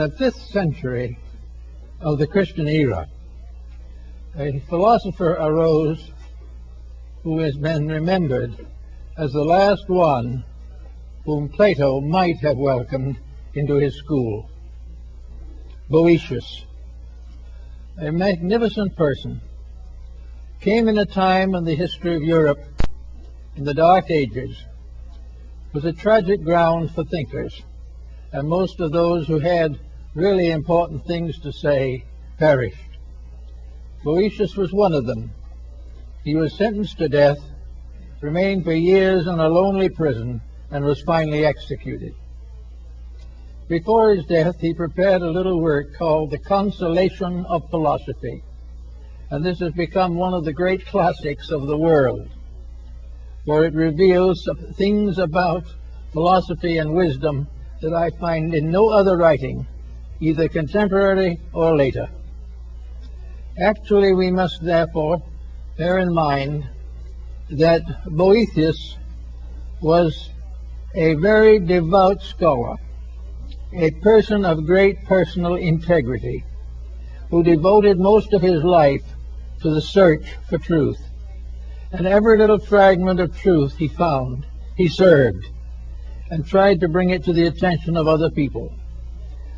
the 5th century of the Christian era, a philosopher arose who has been remembered as the last one whom Plato might have welcomed into his school. Boëtius, a magnificent person, came in a time in the history of Europe in the Dark Ages was a tragic ground for thinkers, and most of those who had really important things to say perished. Boëtius was one of them. He was sentenced to death, remained for years in a lonely prison, and was finally executed. Before his death, he prepared a little work called The Consolation of Philosophy, and this has become one of the great classics of the world, for it reveals things about philosophy and wisdom that I find in no other writing, either contemporary or later. Actually, we must therefore bear in mind that Boëthius was a very devout scholar, a person of great personal integrity, who devoted most of his life to the search for truth. And every little fragment of truth he found, he served and tried to bring it to the attention of other people.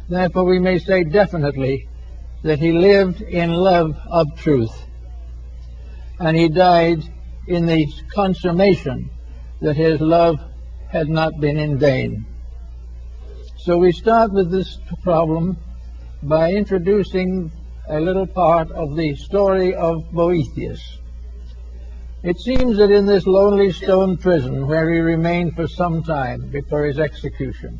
Therefore, we may say definitely that he lived in love of truth, and he died in the consummation that his love had not been in vain. So we start with this problem by introducing a little part of the story of Boëthius. It seems that in this lonely stone prison where he remained for some time before his execution,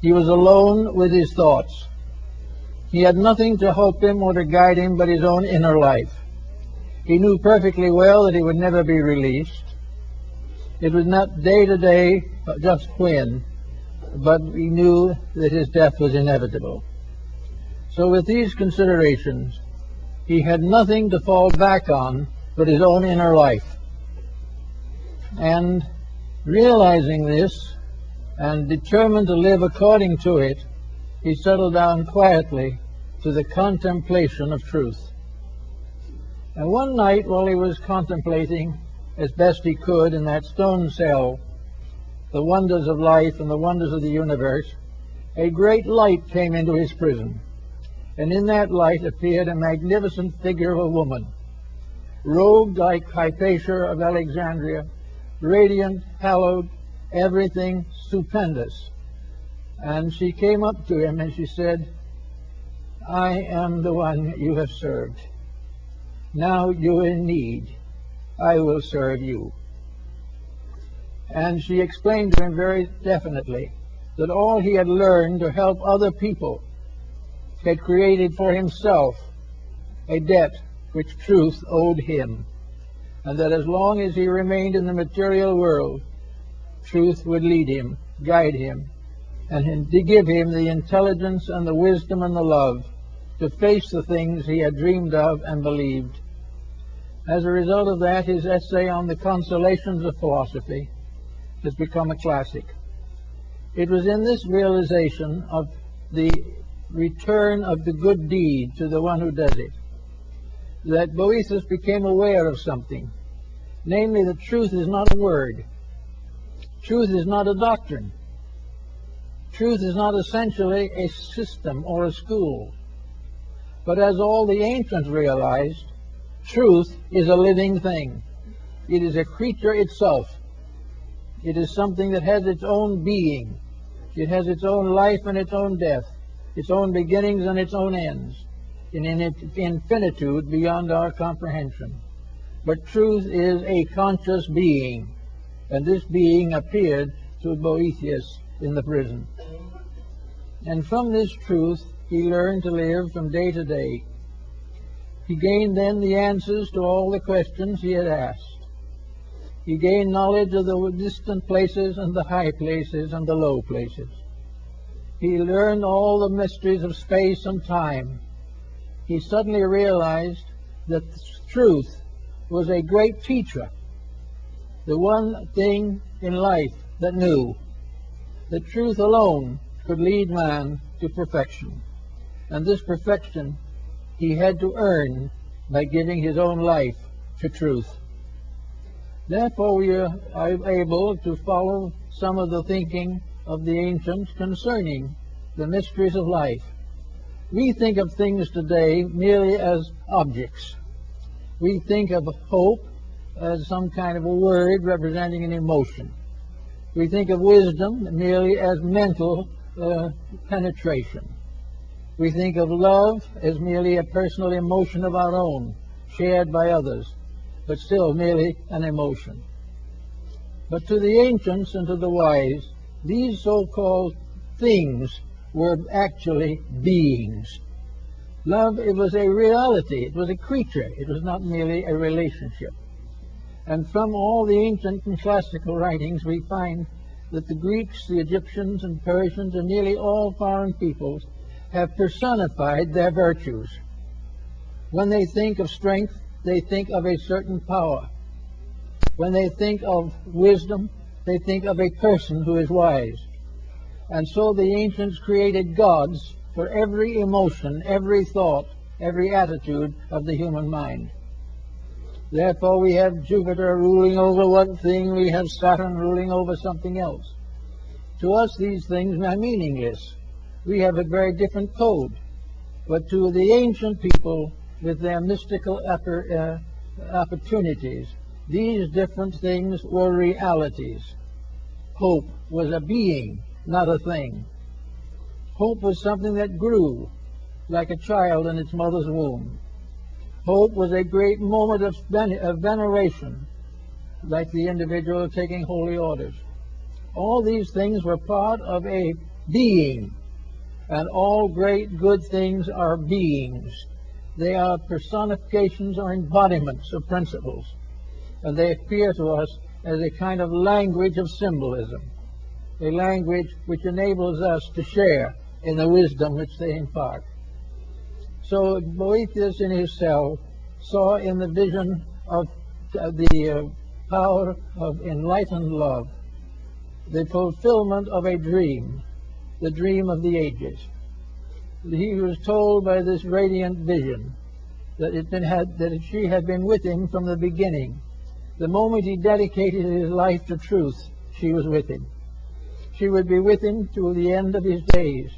he was alone with his thoughts. He had nothing to help him or to guide him but his own inner life. He knew perfectly well that he would never be released. It was not day to day, just when, but he knew that his death was inevitable. So with these considerations, he had nothing to fall back on but his own inner life. And realizing this and determined to live according to it, he settled down quietly to the contemplation of truth. And one night, while he was contemplating as best he could in that stone cell the wonders of life and the wonders of the universe, a great light came into his prison. And in that light appeared a magnificent figure of a woman, robed like Hypatia of Alexandria, radiant, hallowed, everything stupendous. And she came up to him and she said, "I am the one you have served. Now you're in need. I will serve you." And she explained to him very definitely that all he had learned to help other people had created for himself a debt which truth owed him, and that as long as he remained in the material world, truth would lead him, guide him, and to give him the intelligence and the wisdom and the love to face the things he had dreamed of and believed. As a result of that, his essay on the consolations of philosophy has become a classic. It was in this realization of the return of the good deed to the one who does it that Boëthius became aware of something, namely that truth is not a word. Truth is not a doctrine. Truth is not essentially a system or a school. But as all the ancients realized, truth is a living thing. It is a creature itself. It is something that has its own being. It has its own life and its own death, its own beginnings and its own ends, in an infinitude beyond our comprehension. But truth is a conscious being, and this being appeared to Boëthius in the prison. And from this truth he learned to live from day to day. He gained then the answers to all the questions he had asked. He gained knowledge of the distant places and the high places and the low places. He learned all the mysteries of space and time. He suddenly realized that truth was a great teacher, the one thing in life that knew. That truth alone could lead man to perfection. And this perfection he had to earn by giving his own life to truth. Therefore, we are able to follow some of the thinking of the ancients concerning the mysteries of life. We think of things today merely as objects. We think of hope as some kind of a word representing an emotion. We think of wisdom merely as mental penetration. We think of love as merely a personal emotion of our own, shared by others, but still merely an emotion. But to the ancients and to the wise, these so-called things were actually beings. Love, it was a reality, it was a creature, it was not merely a relationship. And from all the ancient and classical writings we find that the Greeks, the Egyptians, and Persians, and nearly all foreign peoples have personified their virtues. When they think of strength, they think of a certain power. When they think of wisdom, they think of a person who is wise. And so the ancients created gods for every emotion, every thought, every attitude of the human mind. Therefore we have Jupiter ruling over one thing, we have Saturn ruling over something else. To us these things are meaningless. We have a very different code. But to the ancient people, with their mystical opportunities, these different things were realities. Hope was a being, not a thing. Hope was something that grew like a child in its mother's womb. Hope was a great moment of veneration, like the individual taking holy orders. All these things were part of a being, and all great good things are beings. They are personifications or embodiments of principles, and they appear to us as a kind of language of symbolism, a language which enables us to share in the wisdom which they impart. So Boethius in his cell saw in the vision of the power of enlightened love the fulfillment of a dream, the dream of the ages. He was told by this radiant vision that she had been with him from the beginning. The moment he dedicated his life to truth, she was with him. She would be with him to the end of his days,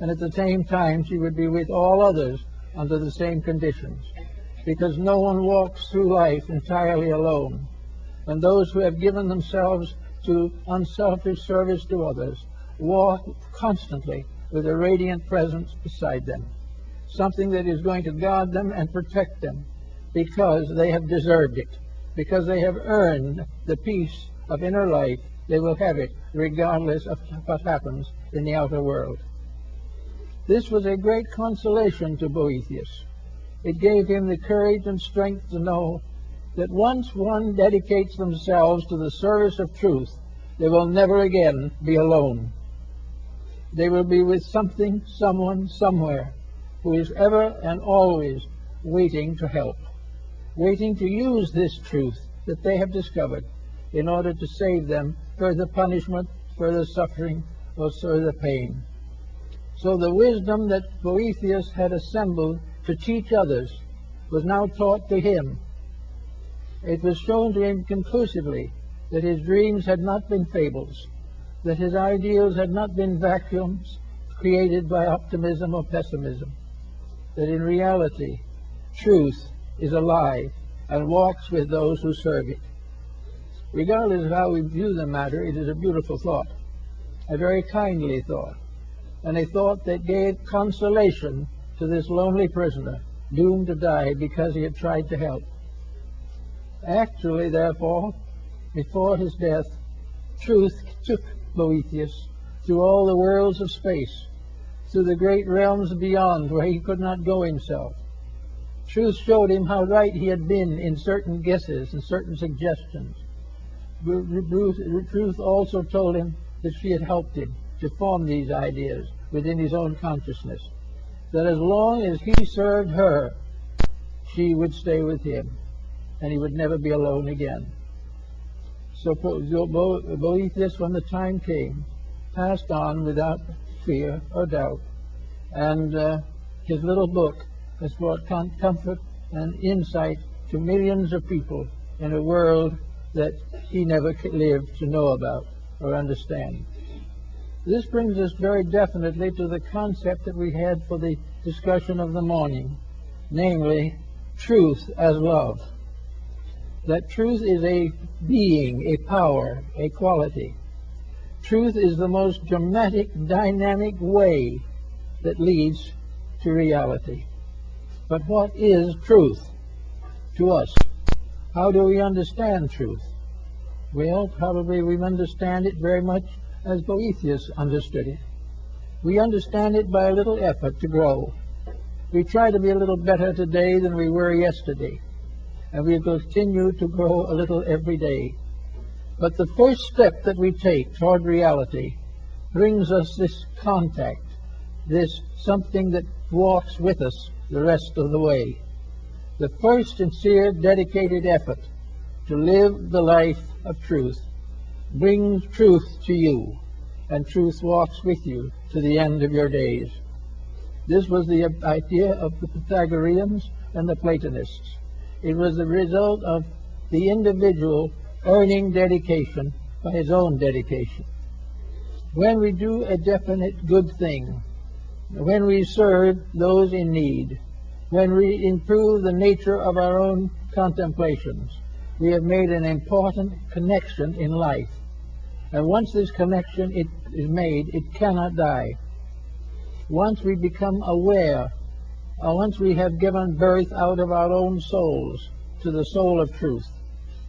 and at the same time she would be with all others under the same conditions, because no one walks through life entirely alone, and those who have given themselves to unselfish service to others walk constantly with a radiant presence beside them, something that is going to guard them and protect them because they have deserved it, because they have earned the peace of inner life. They will have it regardless of what happens in the outer world. This was a great consolation to Boethius. It gave him the courage and strength to know that once one dedicates themselves to the service of truth, they will never again be alone. They will be with something, someone, somewhere, who is ever and always waiting to help, waiting to use this truth that they have discovered in order to save them further punishment, further suffering, or further pain. So the wisdom that Boethius had assembled to teach others was now taught to him. It was shown to him conclusively that his dreams had not been fables, that his ideals had not been vacuums created by optimism or pessimism, that in reality truth is alive and walks with those who serve it. Regardless of how we view the matter, it is a beautiful thought, a very kindly thought, and a thought that gave consolation to this lonely prisoner doomed to die because he had tried to help. Actually, therefore, before his death, truth took Boethius through all the worlds of space, through the great realms beyond where he could not go himself. Truth showed him how right he had been in certain guesses and certain suggestions. Truth also told him that she had helped him to form these ideas within his own consciousness, that as long as he served her, she would stay with him, and he would never be alone again. So Boethius, when the time came, passed on without fear or doubt. And his little book has brought comfort and insight to millions of people in a world that he never lived to know about or understand. This brings us very definitely to the concept that we had for the discussion of the morning, namely, truth as love. That truth is a being, a power, a quality. Truth is the most dramatic, dynamic way that leads to reality. But what is truth to us? How do we understand truth? Well, probably we understand it very much as Boethius understood it. We understand it by a little effort to grow. We try to be a little better today than we were yesterday, and we continue to grow a little every day. But the first step that we take toward reality brings us this contact, this something that walks with us the rest of the way. The first sincere, dedicated effort to live the life of truth brings truth to you, and truth walks with you to the end of your days. This was the idea of the Pythagoreans and the Platonists. It was the result of the individual earning dedication by his own dedication. When we do a definite good thing, when we serve those in need, when we improve the nature of our own contemplations, we have made an important connection in life. And once this connection is made, it cannot die. Once we become aware, or once we have given birth out of our own souls to the soul of truth,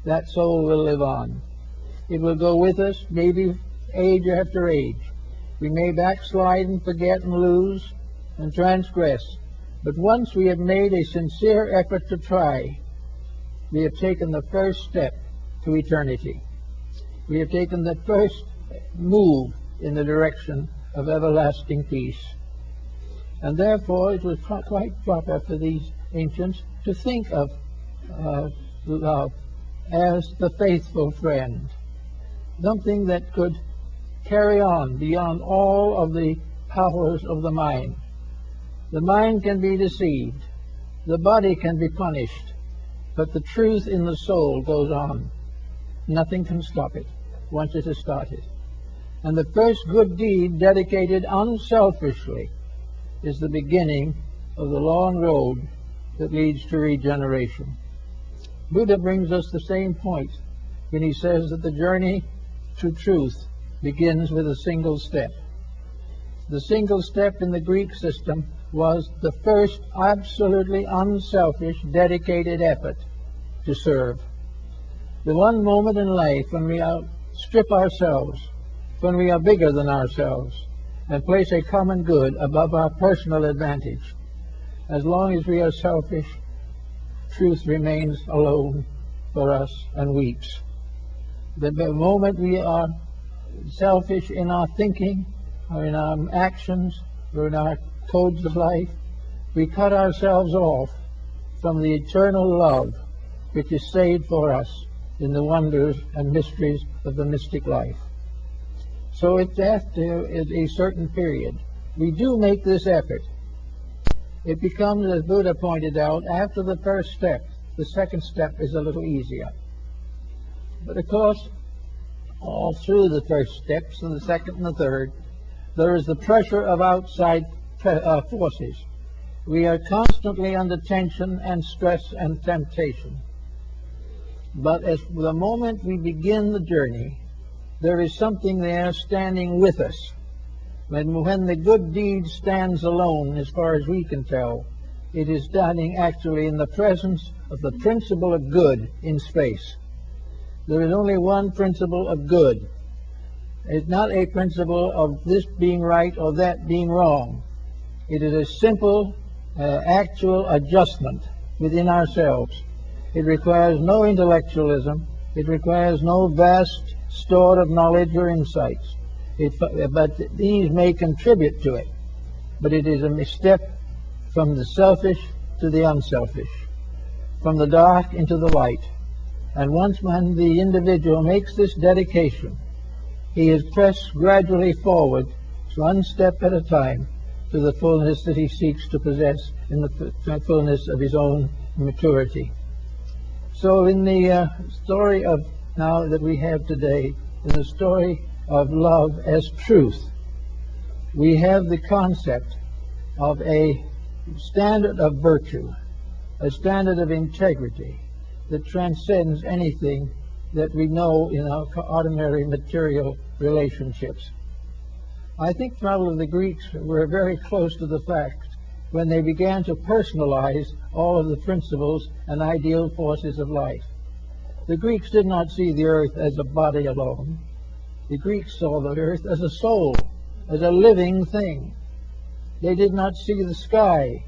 that soul will live on. It will go with us, maybe age after age. We may backslide and forget and lose and transgress, but once we have made a sincere effort to try, we have taken the first step to eternity. We have taken the first move in the direction of everlasting peace. And therefore it was quite proper for these ancients to think of love as the faithful friend, something that could carry on beyond all of the powers of the mind. The mind can be deceived, the body can be punished, but the truth in the soul goes on. Nothing can stop it once it has started. And the first good deed dedicated unselfishly is the beginning of the long road that leads to regeneration. Buddha brings us the same point when he says that the journey to truth begins with a single step. The single step in the Greek system was the first absolutely unselfish, dedicated effort to serve. The one moment in life when we outstrip ourselves, when we are bigger than ourselves, and place a common good above our personal advantage. As long as we are selfish, truth remains alone for us and weeps. The moment we are selfish in our thinking, or in our actions, or in our codes of life, we cut ourselves off from the eternal love which is saved for us in the wonders and mysteries of the mystic life. So it's after a certain period, we do make this effort. It becomes, as Buddha pointed out, after the first step, the second step is a little easier. But of course, all through the first steps and the second and the third, there is the pressure of outside forces. We are constantly under tension and stress and temptation. But as the moment we begin the journey, there is something there standing with us. When the good deed stands alone, as far as we can tell, it is standing actually in the presence of the principle of good in space. There is only one principle of good. It's not a principle of this being right or that being wrong. It is a simple, actual adjustment within ourselves. It requires no intellectualism. It requires no vast store of knowledge or insights. But these may contribute to it. But it is a step from the selfish to the unselfish, from the dark into the light. And once when the individual makes this dedication, he is pressed gradually forward one step at a time, to the fullness that he seeks to possess in the fullness of his own maturity. So in the story of now that we have today, in the story of love as truth, we have the concept of a standard of virtue, a standard of integrity that transcends anything that we know in our ordinary material relationships. I think probably the Greeks were very close to the fact when they began to personalize all of the principles and ideal forces of life. The Greeks did not see the earth as a body alone. The Greeks saw the earth as a soul, as a living thing. They did not see the sky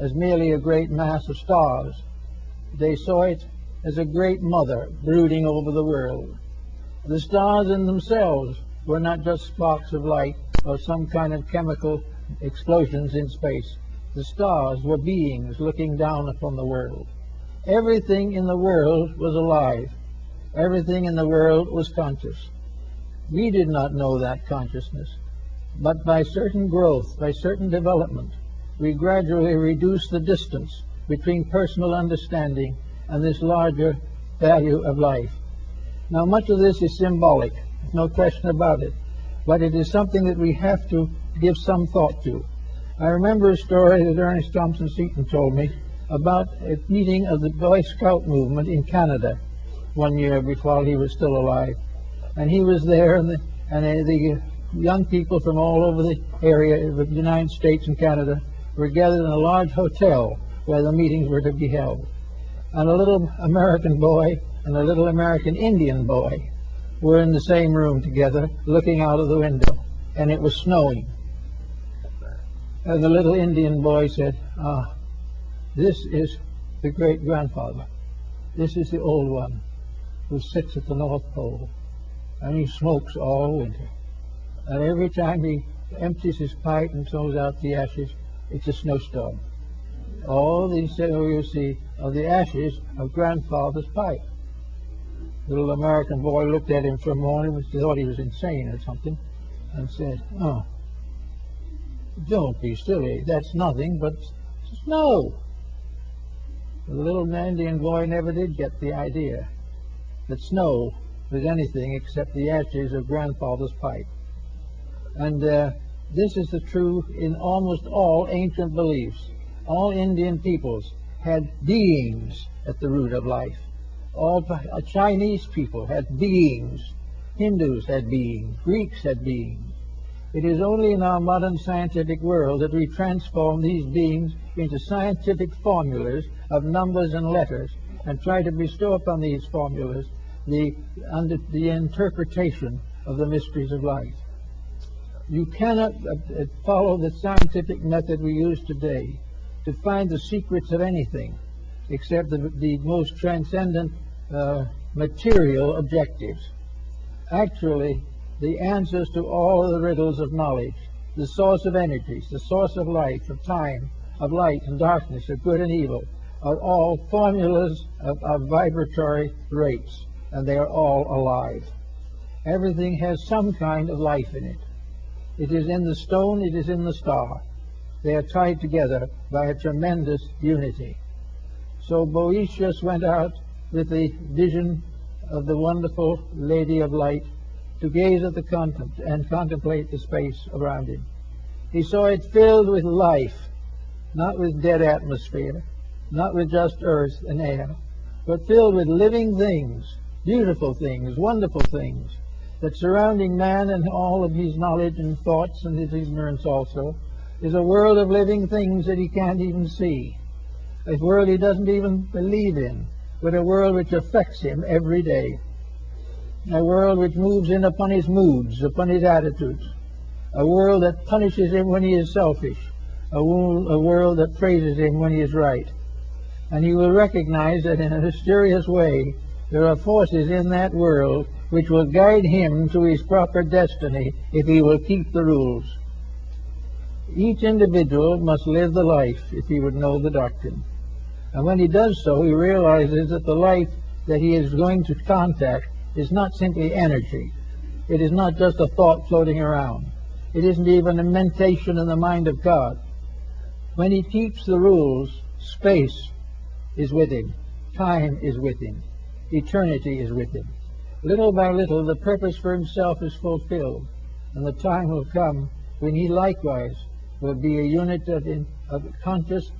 as merely a great mass of stars. They saw it as a great mother brooding over the world. The stars in themselves were not just sparks of light or some kind of chemical explosions in space. The stars were beings looking down upon the world. Everything in the world was alive. Everything in the world was conscious. We did not know that consciousness, but by certain growth, by certain development, we gradually reduced the distance between personal understanding and this larger value of life. Now, much of this is symbolic, no question about it, but it is something that we have to give some thought to. I remember a story that Ernest Thompson Seton told me about a meeting of the Boy Scout movement in Canada one year while he was still alive. And he was there, and the young people from all over the area of the United States and Canada were gathered in a large hotel where the meetings were to be held. And a little American boy and a little American Indian boy were in the same room together, looking out of the window, and it was snowing. And the little Indian boy said, this is the great-grandfather. This is the old one who sits at the North Pole, and he smokes all winter. And every time he empties his pipe and throws out the ashes, it's a snowstorm. All these, you see, are the ashes of grandfather's pipe. The little American boy looked at him for a moment and thought he was insane or something, and said, "Oh, don't be silly. That's nothing but snow." The little Indian boy never did get the idea that snow was anything except the ashes of grandfather's pipe. And this is the truth in almost all ancient beliefs. All Indian peoples had beings at the root of life. All Chinese people had beings. Hindus had beings. Greeks had beings. It is only in our modern scientific world that we transform these beings into scientific formulas of numbers and letters and try to bestow upon these formulas the interpretation of the mysteries of life. You cannot follow the scientific method we use today to find the secrets of anything except the most transcendent material objectives. Actually, the answers to all the riddles of knowledge, the source of energies, the source of life, of time, of light and darkness, of good and evil, are all formulas of vibratory rates, and they are all alive. Everything has some kind of life in it. It is in the stone, it is in the star. They are tied together by a tremendous unity. So Boëthius went out with the vision of the wonderful Lady of Light to gaze at the contemplate the space around him. He saw it filled with life, not with dead atmosphere, not with just earth and air, but filled with living things, beautiful things, wonderful things, that surrounding man and all of his knowledge and thoughts and his ignorance also is a world of living things that he can't even see, a world he doesn't even believe in, but a world which affects him every day, a world which moves in upon his moods, upon his attitudes, a world that punishes him when he is selfish, a world that praises him when he is right. And he will recognize that in a mysterious way there are forces in that world which will guide him to his proper destiny if he will keep the rules. Each individual must live the life if he would know the doctrine. And when he does so, he realizes that the life that he is going to contact is not simply energy. It is not just a thought floating around. It isn't even a mentation in the mind of God. When he keeps the rules, space is with him, time is with him, eternity is with him. Little by little, the purpose for himself is fulfilled, and the time will come when he likewise will be a unit of conscious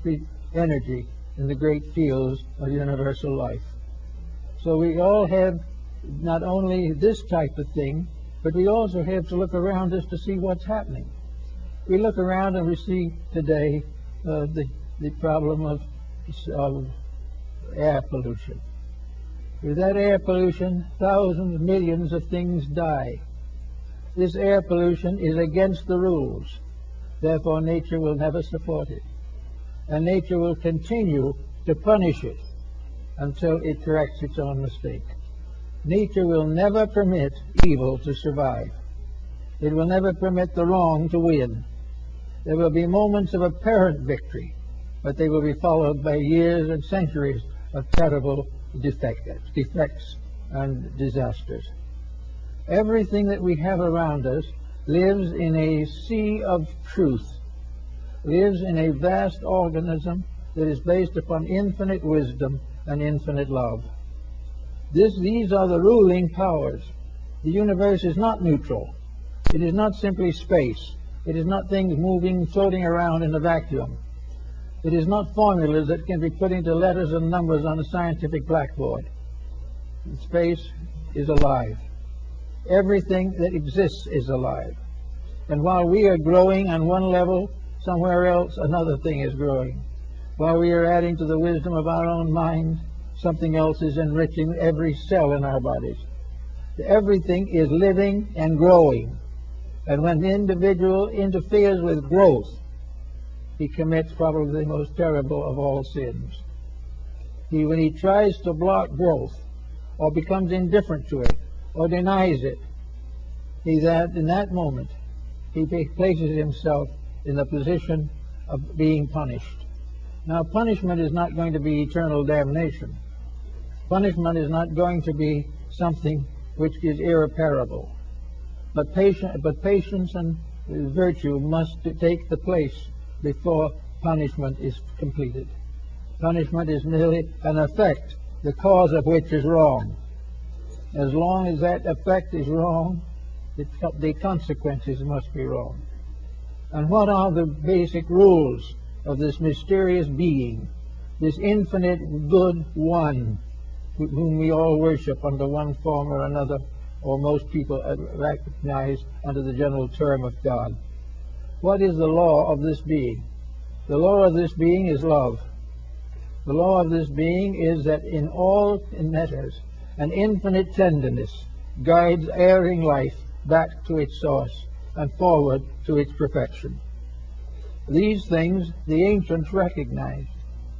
energy in the great fields of universal life. So we all have not only this type of thing, but we also have to look around us to see what's happening. We look around and we see today the problem of air pollution. With that air pollution, thousands, millions of things die. This air pollution is against the rules. Therefore, nature will never support it. And nature will continue to punish it until it corrects its own mistake. Nature will never permit evil to survive. It will never permit the wrong to win. There will be moments of apparent victory, but they will be followed by years and centuries of terrible defects and disasters. Everything that we have around us lives in a sea of truth, lives in a vast organism that is based upon infinite wisdom and infinite love. These are the ruling powers. The universe is not neutral. It is not simply space. It is not things moving, floating around in a vacuum. It is not formulas that can be put into letters and numbers on a scientific blackboard. Space is alive. Everything that exists is alive. And while we are growing on one level, somewhere else another thing is growing. While we are adding to the wisdom of our own mind, something else is enriching every cell in our bodies. Everything is living and growing. And when the individual interferes with growth, he commits probably the most terrible of all sins. When he tries to block growth, or becomes indifferent to it, or denies it, in that moment, he places himself in the position of being punished. Now, punishment is not going to be eternal damnation. Punishment is not going to be something which is irreparable. But patience and virtue must take the place before punishment is completed. Punishment is merely an effect, the cause of which is wrong. As long as that effect is wrong, the consequences must be wrong. And what are the basic rules of this mysterious being, this infinite good one, whom we all worship under one form or another, or most people recognize under the general term of God? What is the law of this being? The law of this being is love. The law of this being is that in all matters, an infinite tenderness guides erring life back to its source and forward to its perfection. These things the ancients recognized.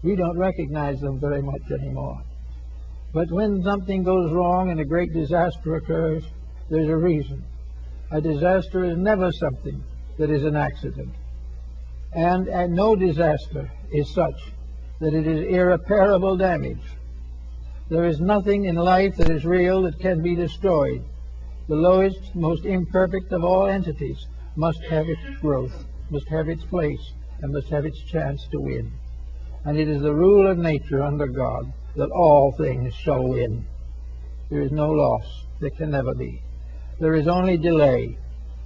We don't recognize them very much anymore. But when something goes wrong and a great disaster occurs, there's a reason. A disaster is never something that is an accident. And no disaster is such that it is irreparable damage. There is nothing in life that is real that can be destroyed. The lowest, most imperfect of all entities must have its growth, must have its place, and must have its chance to win. And it is the rule of nature under God that all things shall win. There is no loss. There can never be. There is only delay.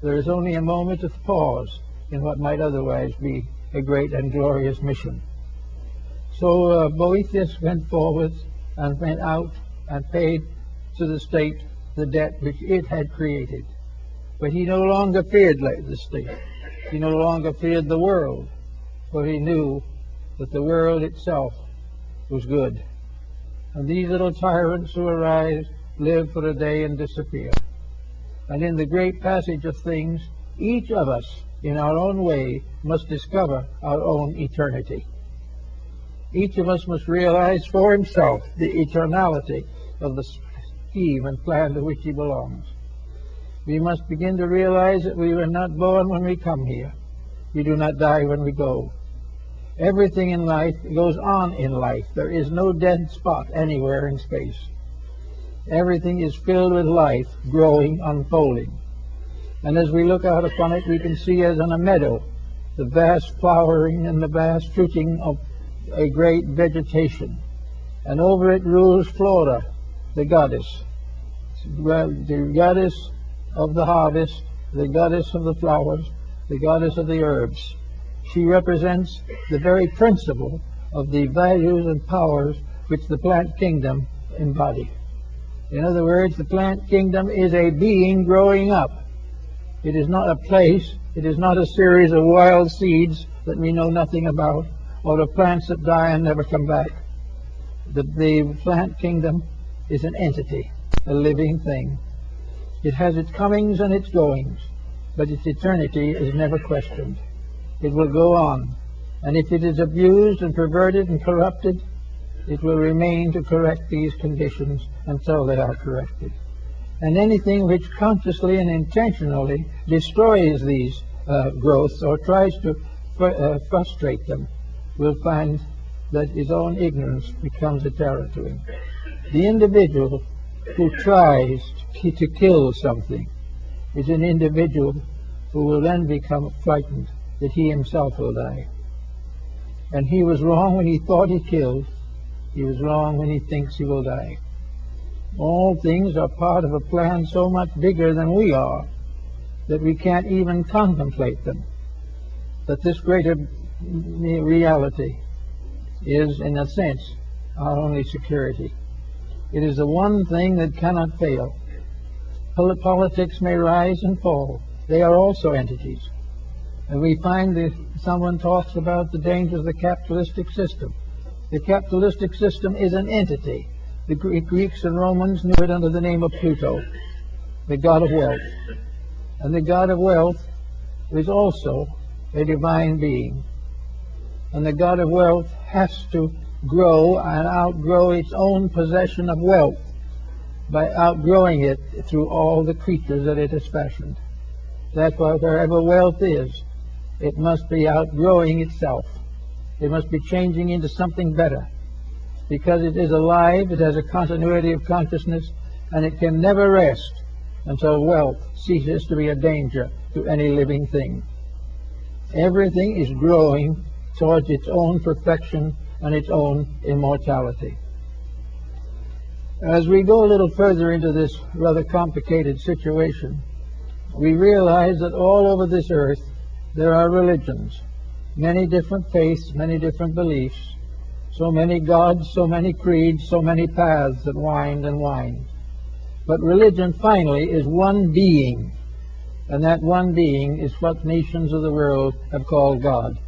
There is only a moment of pause in what might otherwise be a great and glorious mission. So Boethius went forward and went out and paid to the state the debt which it had created. But he no longer feared the state. He no longer feared the world, for he knew that the world itself was good. And these little tyrants who arise live for a day and disappear. And in the great passage of things, each of us, in our own way, must discover our own eternity. Each of us must realize for himself the eternality of the scheme and plan to which he belongs. We must begin to realize that we were not born when we come here. We do not die when we go. Everything in life goes on in life. There is no dead spot anywhere in space. Everything is filled with life, growing, unfolding. And as we look out upon it, we can see as in a meadow the vast flowering and the vast fruiting of a great vegetation. And over it rules Flora, the goddess of the harvest, the goddess of the flowers, the goddess of the herbs. She represents the very principle of the values and powers which the plant kingdom embody. In other words, the plant kingdom is a being growing up. It is not a place, it is not a series of wild seeds that we know nothing about, or of plants that die and never come back. The plant kingdom is an entity, a living thing. It has its comings and its goings, but its eternity is never questioned. It will go on, and if it is abused and perverted and corrupted, it will remain to correct these conditions until they are corrected. And anything which consciously and intentionally destroys these growths or tries to frustrate them will find that his own ignorance becomes a terror to him. The individual who tries to kill something is an individual who will then become frightened that he himself will die. And he was wrong when he thought he killed. He was wrong when he thinks he will die. All things are part of a plan so much bigger than we are that we can't even contemplate them. But this greater reality is, in a sense, our only security. It is the one thing that cannot fail. Politics may rise and fall. They are also entities. And we find that someone talks about the dangers of the capitalistic system. The capitalistic system is an entity. The Greeks and Romans knew it under the name of Pluto, the god of wealth. And the god of wealth is also a divine being. And the god of wealth has to grow and outgrow its own possession of wealth by outgrowing it through all the creatures that it has fashioned. Therefore, wherever wealth is, it must be outgrowing itself. It must be changing into something better. Because it is alive, it has a continuity of consciousness, and it can never rest until wealth ceases to be a danger to any living thing. Everything is growing towards its own perfection and its own immortality. As we go a little further into this rather complicated situation, we realize that all over this earth there are religions, many different faiths, many different beliefs, so many gods, so many creeds, so many paths that wind and wind. But religion finally is one being, and that one being is what nations of the world have called God.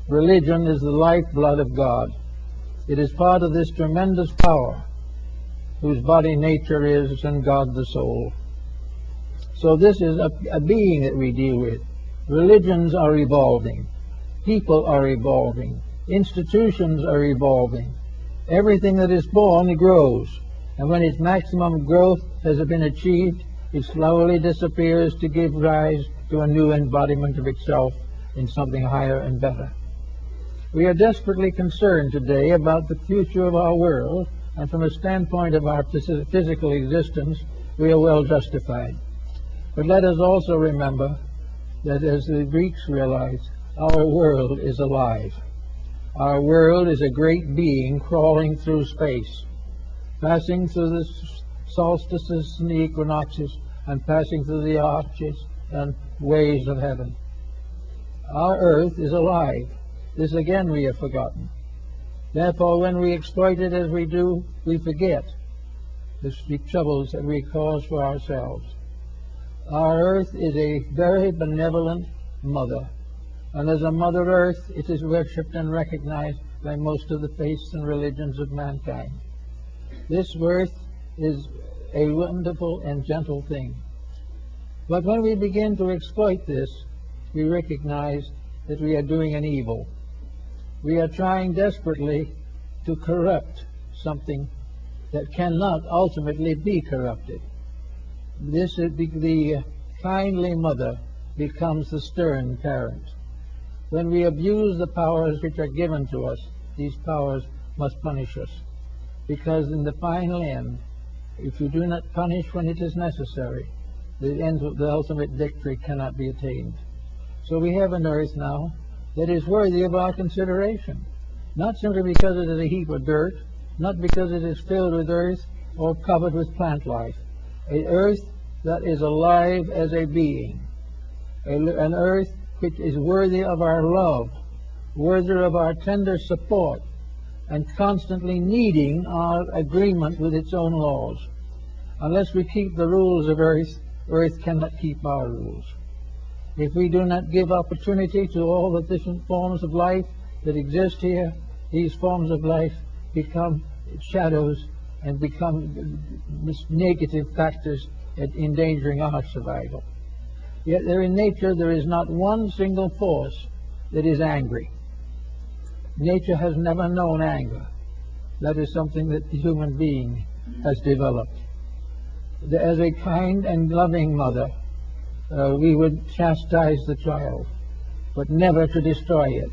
Religion is the lifeblood of God. It is part of this tremendous power whose body nature is and God the soul. So this is a being that we deal with. Religions are evolving. People are evolving. Institutions are evolving. Everything that is born grows. And when its maximum growth has been achieved, it slowly disappears to give rise to a new embodiment of itself in something higher and better. We are desperately concerned today about the future of our world, and from a standpoint of our physical existence, we are well justified. But let us also remember that, as the Greeks realized, our world is alive. Our world is a great being crawling through space, passing through the solstices and the equinoxes, and passing through the arches and ways of heaven. Our earth is alive. This again we have forgotten. Therefore, when we exploit it as we do, we forget the troubles that we cause for ourselves. Our earth is a very benevolent mother, and as a Mother Earth, it is worshipped and recognized by most of the faiths and religions of mankind. This earth is a wonderful and gentle thing. But when we begin to exploit this, we recognize that we are doing an evil. We are trying desperately to corrupt something that cannot ultimately be corrupted. This is the kindly mother becomes the stern parent. When we abuse the powers which are given to us, these powers must punish us. Because in the final end, if you do not punish when it is necessary, the ultimate victory cannot be attained. So we have an earth now that is worthy of our consideration, not simply because it is a heap of dirt, not because it is filled with earth or covered with plant life. An earth that is alive as a being, an earth which is worthy of our love, worthy of our tender support, and constantly needing our agreement with its own laws. Unless we keep the rules of earth, earth cannot keep our rules. If we do not give opportunity to all the different forms of life that exist here, these forms of life become shadows and become negative factors at endangering our survival. Yet there in nature there is not one single force that is angry. Nature has never known anger. That is something that the human being has developed. As a kind and loving mother, we would chastise the child, but never to destroy it,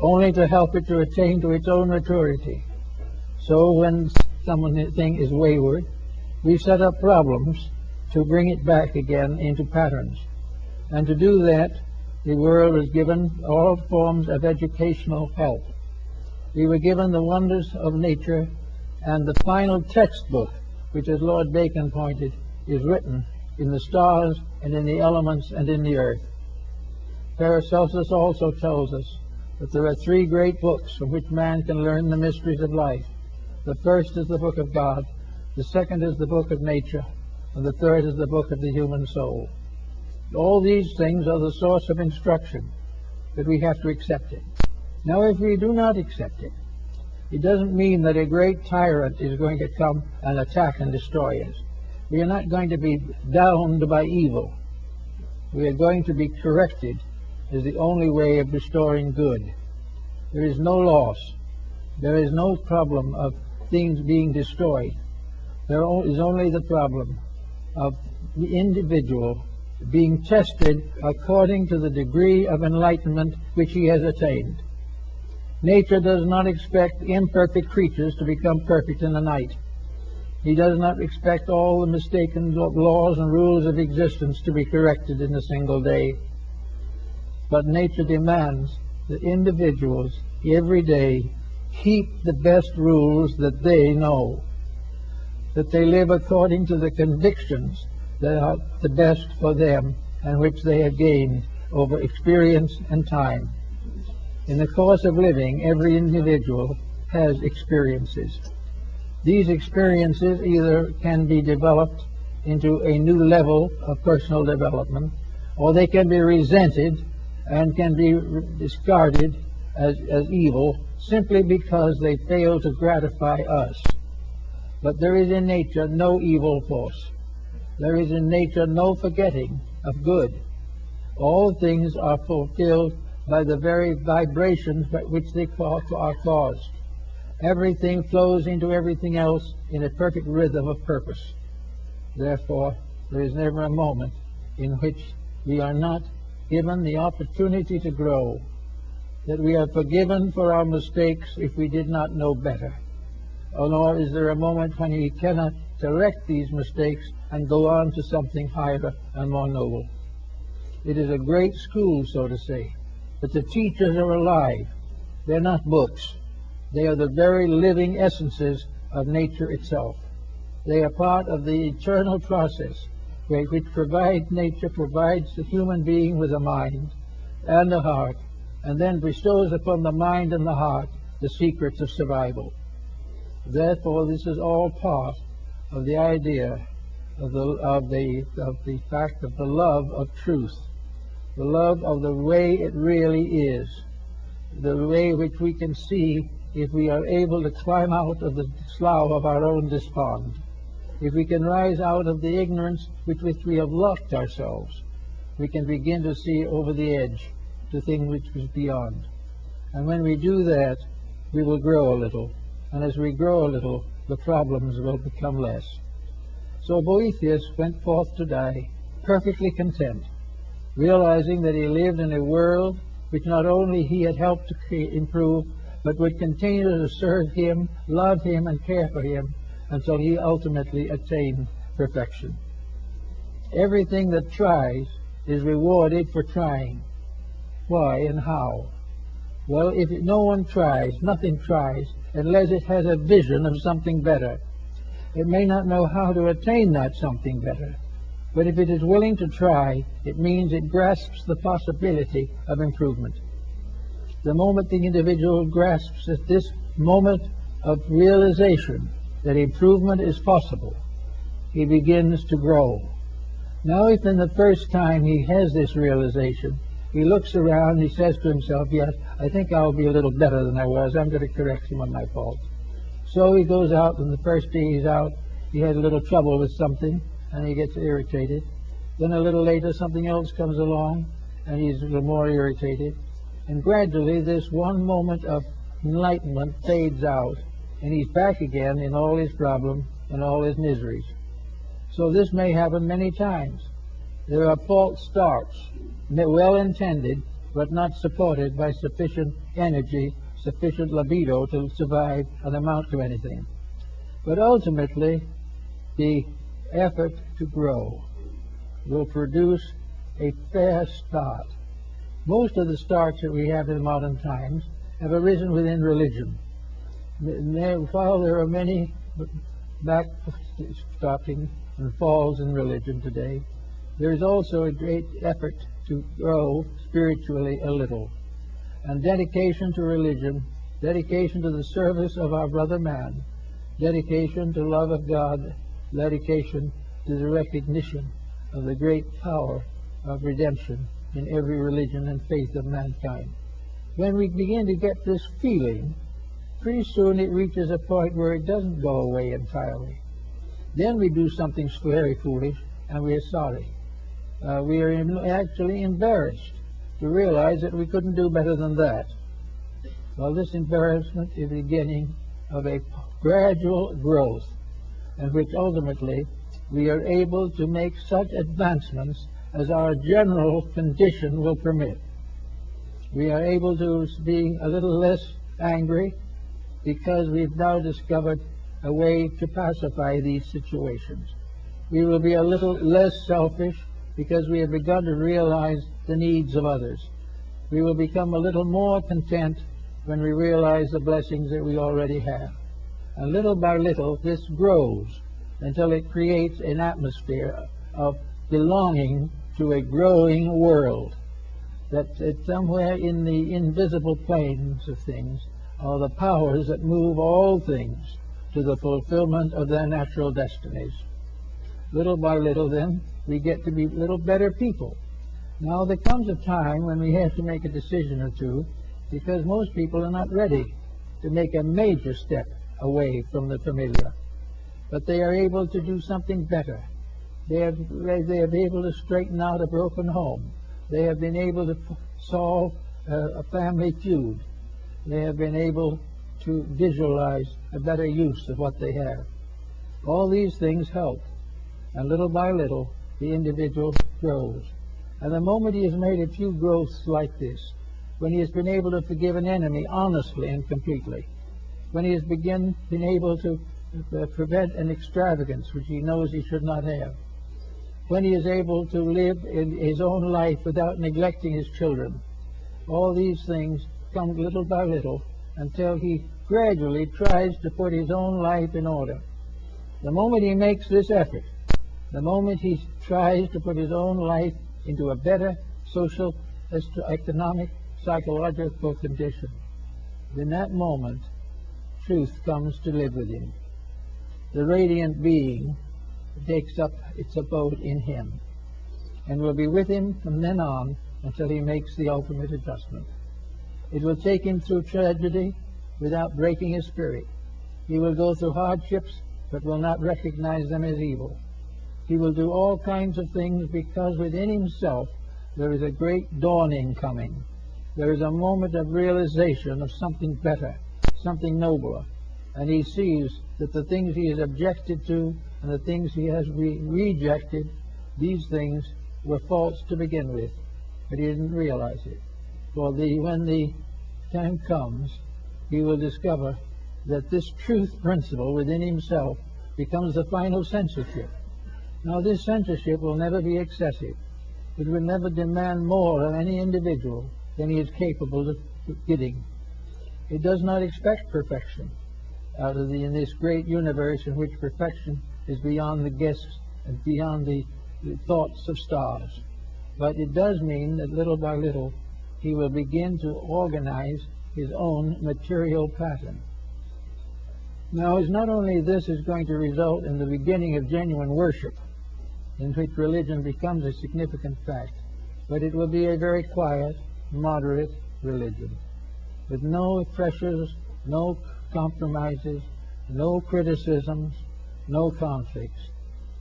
only to help it to attain to its own maturity. So when something is wayward, we set up problems to bring it back again into patterns. And to do that, the world is given all forms of educational help. We were given the wonders of nature, and the final textbook, which, as Lord Bacon pointed, is written in the stars and in the elements and in the earth. Paracelsus also tells us that there are three great books from which man can learn the mysteries of life. The first is the book of God, the second is the book of nature, and the third is the book of the human soul. All these things are the source of instruction, but we have to accept it. Now, if we do not accept it, it doesn't mean that a great tyrant is going to come and attack and destroy us. We are not going to be downed by evil. We are going to be corrected as the only way of restoring good. There is no loss. There is no problem of things being destroyed. There is only the problem of the individual being tested according to the degree of enlightenment which he has attained. Nature does not expect imperfect creatures to become perfect in a night. He does not expect all the mistaken laws and rules of existence to be corrected in a single day. But nature demands that individuals every day keep the best rules that they know, that they live according to the convictions that are the best for them and which they have gained over experience and time. In the course of living, every individual has experiences. These experiences either can be developed into a new level of personal development, or they can be resented and can be discarded as evil simply because they fail to gratify us. But there is in nature no evil force. There is in nature no forgetting of good. All things are fulfilled by the very vibrations by which they are caused. Everything flows into everything else in a perfect rhythm of purpose. Therefore, there is never a moment in which we are not given the opportunity to grow, that we are forgiven for our mistakes if we did not know better. Nor is there a moment when we cannot correct these mistakes and go on to something higher and more noble. It is a great school, so to say, but the teachers are alive. They're not books. They are the very living essences of nature itself. They are part of the eternal process which nature provides the human being with a mind and a heart, and then bestows upon the mind and the heart the secrets of survival. Therefore, this is all part of the idea of the fact of the love of truth, the love of the way it really is, the way which we can see if we are able to climb out of the slough of our own despond, if we can rise out of the ignorance with which we have locked ourselves, we can begin to see over the edge to things which is beyond. And when we do that, we will grow a little. And as we grow a little, the problems will become less. So Boethius went forth to die perfectly content, realizing that he lived in a world which not only he had helped to improve, but would continue to serve him, love him, and care for him until he ultimately attained perfection. Everything that tries is rewarded for trying. Why and how? Well, if no one tries, nothing tries, unless it has a vision of something better. It may not know how to attain that something better, but if it is willing to try, it means it grasps the possibility of improvement. The moment the individual grasps at this moment of realization that improvement is possible, he begins to grow. Now, if in the first time he has this realization, he looks around, he says to himself, yes, I think I'll be a little better than I was. I'm going to correct some of my faults. So he goes out, and the first day he's out, he has a little trouble with something, and he gets irritated. Then a little later, something else comes along, and he's a little more irritated. And gradually, this one moment of enlightenment fades out, and he's back again in all his problems and all his miseries. So this may happen many times. There are false starts, well intended, but not supported by sufficient energy, sufficient libido to survive and amount to anything. But ultimately, the effort to grow will produce a fair start. Most of the starts that we have in modern times have arisen within religion. While there are many backstopping and falls in religion today, there is also a great effort to grow spiritually a little. And dedication to religion, dedication to the service of our brother man, dedication to love of God, dedication to the recognition of the great power of redemption in every religion and faith of mankind. When we begin to get this feeling, pretty soon it reaches a point where it doesn't go away entirely. Then we do something very foolish, and we are sorry. We are actually embarrassed to realize that we couldn't do better than that. Well, this embarrassment is the beginning of a gradual growth, in which ultimately we are able to make such advancements as our general condition will permit. We are able to be a little less angry because we've now discovered a way to pacify these situations. We will be a little less selfish because we have begun to realize the needs of others. We will become a little more content when we realize the blessings that we already have. And little by little, this grows until it creates an atmosphere of belonging to a growing world. That somewhere in the invisible planes of things are the powers that move all things to the fulfillment of their natural destinies. Little by little, then, we get to be little better people. Now, there comes a time when we have to make a decision or two, because most people are not ready to make a major step away from the familiar. But they are able to do something better. They have been able to straighten out a broken home. They have been able to solve a family feud. They have been able to visualize a better use of what they have. All these things help. And little by little, the individual grows. And the moment he has made a few growths like this, when he has been able to forgive an enemy honestly and completely, when he has been able to prevent an extravagance which he knows he should not have, when he is able to live in his own life without neglecting his children, all these things come little by little until he gradually tries to put his own life in order. The moment he makes this effort, the moment he tries to put his own life into a better social, economic, psychological condition, in that moment, truth comes to live with him. The radiant being takes up its abode in him and will be with him from then on until he makes the ultimate adjustment. It will take him through tragedy without breaking his spirit. He will go through hardships but will not recognize them as evil. He will do all kinds of things because within himself there is a great dawning coming. There is a moment of realization of something better, something nobler, and he sees that the things he has objected to and the things he has rejected, these things were false to begin with, but he didn't realize it. For when the time comes, he will discover that this truth principle within himself becomes the final censorship. Now, this censorship will never be excessive. It will never demand more of any individual than he is capable of giving. It does not expect perfection in this great universe in which perfection is beyond the guess and beyond the thoughts of stars. But it does mean that little by little he will begin to organize his own material pattern. Now, it's not only this is going to result in the beginning of genuine worship, in which religion becomes a significant fact, but it will be a very quiet, moderate religion, with no pressures, no compromises, no criticisms, no conflicts.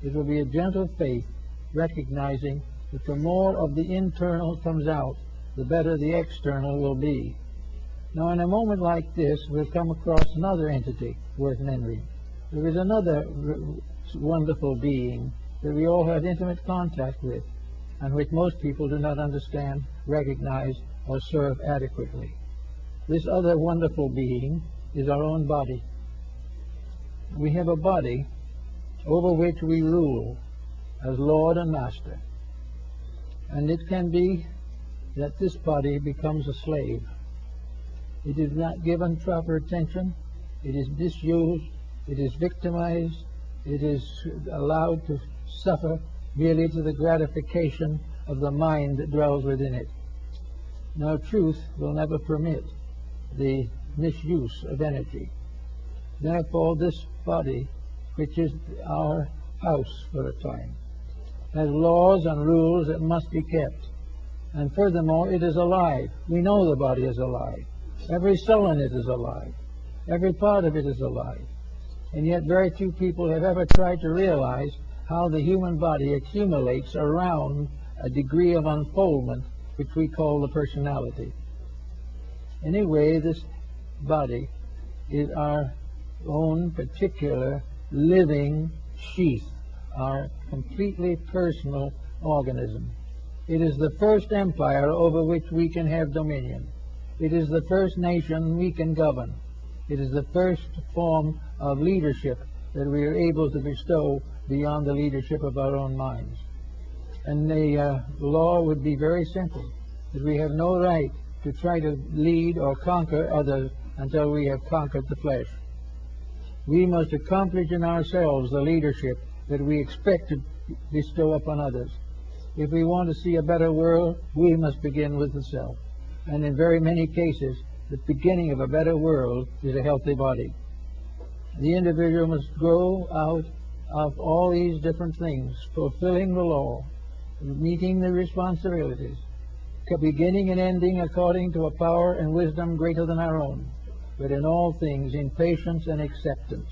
It will be a gentle faith, recognizing that the more of the internal comes out, the better the external will be. Now, in a moment like this, we'll come across another entity worth mentioning. There is another wonderful being that we all have intimate contact with, and which most people do not understand, recognize, or serve adequately. This other wonderful being is our own body. We have a body over which we rule as Lord and Master. And it can be that this body becomes a slave. It is not given proper attention. It is misused. It is victimized. It is allowed to suffer merely to the gratification of the mind that dwells within it. Now, truth will never permit the misuse of energy. Therefore, this body, which is our house for a time, has laws and rules that must be kept. And furthermore, it is alive. We know the body is alive. Every cell in it is alive. Every part of it is alive. And yet very few people have ever tried to realize how the human body accumulates around a degree of unfoldment which we call the personality. Anyway, this body is our own particular living sheath, our completely personal organism. It is the first empire over which we can have dominion. It is the first nation we can govern. It is the first form of leadership that we are able to bestow beyond the leadership of our own minds. And the law would be very simple, that we have no right to try to lead or conquer others until we have conquered the flesh. We must accomplish in ourselves the leadership that we expect to bestow upon others. If we want to see a better world, we must begin with the self. And in very many cases, the beginning of a better world is a healthy body. The individual must grow out of all these different things, fulfilling the law, meeting the responsibilities, beginning and ending according to a power and wisdom greater than our own, but in all things in patience and acceptance.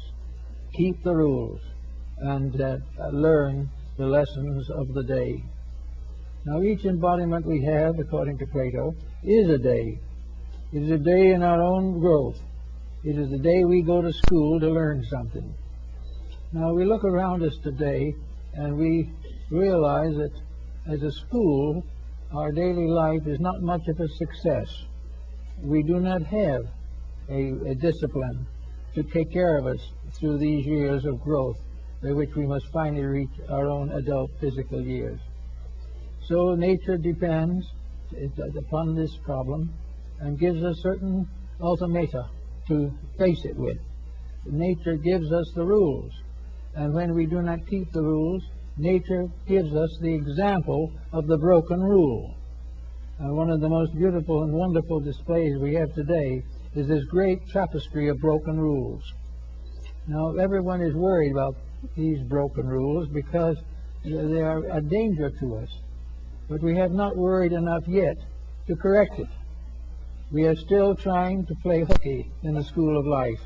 Keep the rules and learn the lessons of the day. Now, each embodiment we have, according to Plato, is a day. It is a day in our own growth. It is the day we go to school to learn something. Now, we look around us today and we realize that as a school, our daily life is not much of a success. We do not have a discipline to take care of us through these years of growth by which we must finally reach our own adult physical years. So nature depends upon this problem and gives us certain ultimata to face it with. Nature gives us the rules, and when we do not keep the rules, nature gives us the example of the broken rule. One of the most beautiful and wonderful displays we have today is this great tapestry of broken rules. Now, everyone is worried about these broken rules because they are a danger to us. But we have not worried enough yet to correct it. We are still trying to play hooky in the school of life.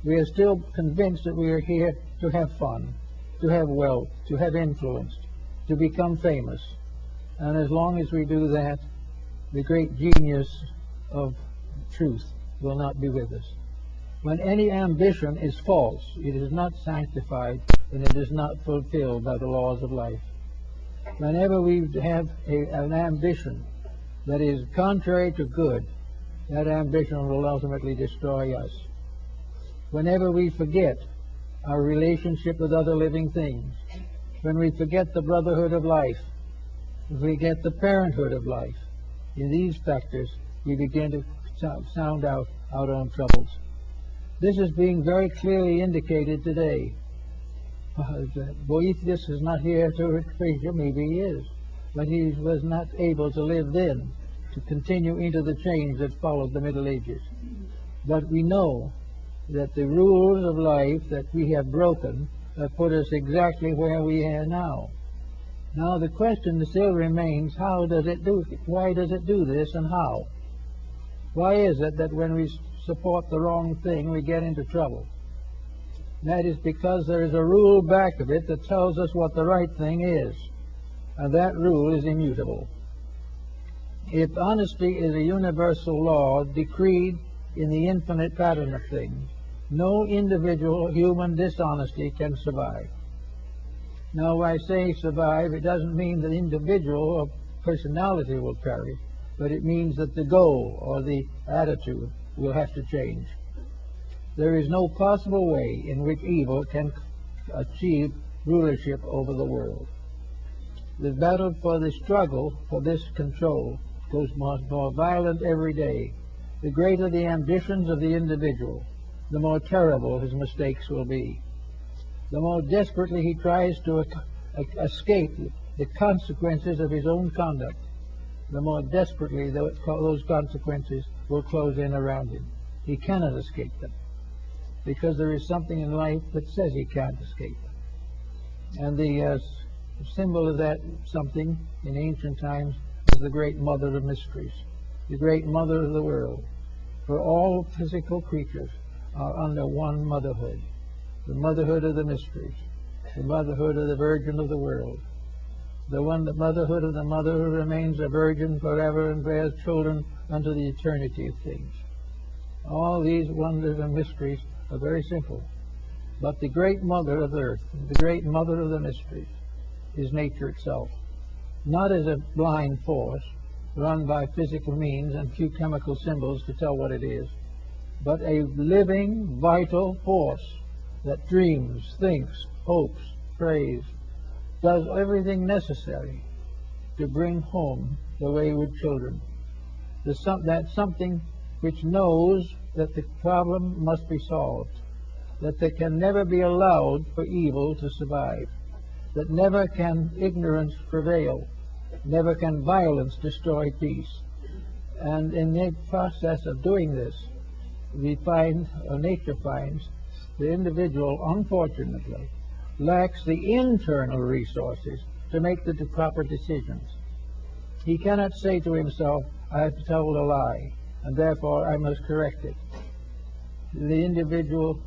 We are still convinced that we are here to have fun, to have wealth, to have influence, to become famous. And as long as we do that, the great genius of truth will not be with us. When any ambition is false, it is not sanctified, and it is not fulfilled by the laws of life. Whenever we have an ambition that is contrary to good, that ambition will ultimately destroy us. Whenever we forget our relationship with other living things, when we forget the brotherhood of life, if we get the parenthood of life, in these factors we begin to sound out our own troubles. This is being very clearly indicated today. Boethius is not here to preach, maybe he is, but he was not able to live then, to continue into the change that followed the Middle Ages. But we know that the rules of life that we have broken have put us exactly where we are now. Now the question still remains, how does it do it? Why does it do this, and how? Why is it that when we support the wrong thing, we get into trouble? That is because there is a rule back of it that tells us what the right thing is, and that rule is immutable. If honesty is a universal law decreed in the infinite pattern of things, no individual human dishonesty can survive. Now, when I say survive, it doesn't mean that individual or personality will perish, but it means that the goal or the attitude will have to change. There is no possible way in which evil can achieve rulership over the world. The battle for the struggle for this control grows more violent every day. The greater the ambitions of the individual, the more terrible his mistakes will be. The more desperately he tries to escape the consequences of his own conduct, the more desperately those consequences will close in around him. He cannot escape them, because there is something in life that says he can't escape them. And the symbol of that something in ancient times is the great mother of mysteries, the great mother of the world. For all physical creatures are under one motherhood, the motherhood of the mysteries, the motherhood of the Virgin of the world, the motherhood of the mother who remains a virgin forever and bears children unto the eternity of things. All these wonders and mysteries are very simple, but the great mother of earth, the great mother of the mysteries, is nature itself, not as a blind force run by physical means and few chemical symbols to tell what it is, but a living, vital force that dreams, thinks, hopes, prays, does everything necessary to bring home the wayward children. That something which knows that the problem must be solved, that there can never be allowed for evil to survive, that never can ignorance prevail, never can violence destroy peace. And in the process of doing this, we find, or nature finds, the individual, unfortunately, lacks the internal resources to make the proper decisions. He cannot say to himself, I have told a lie, and therefore I must correct it. The individual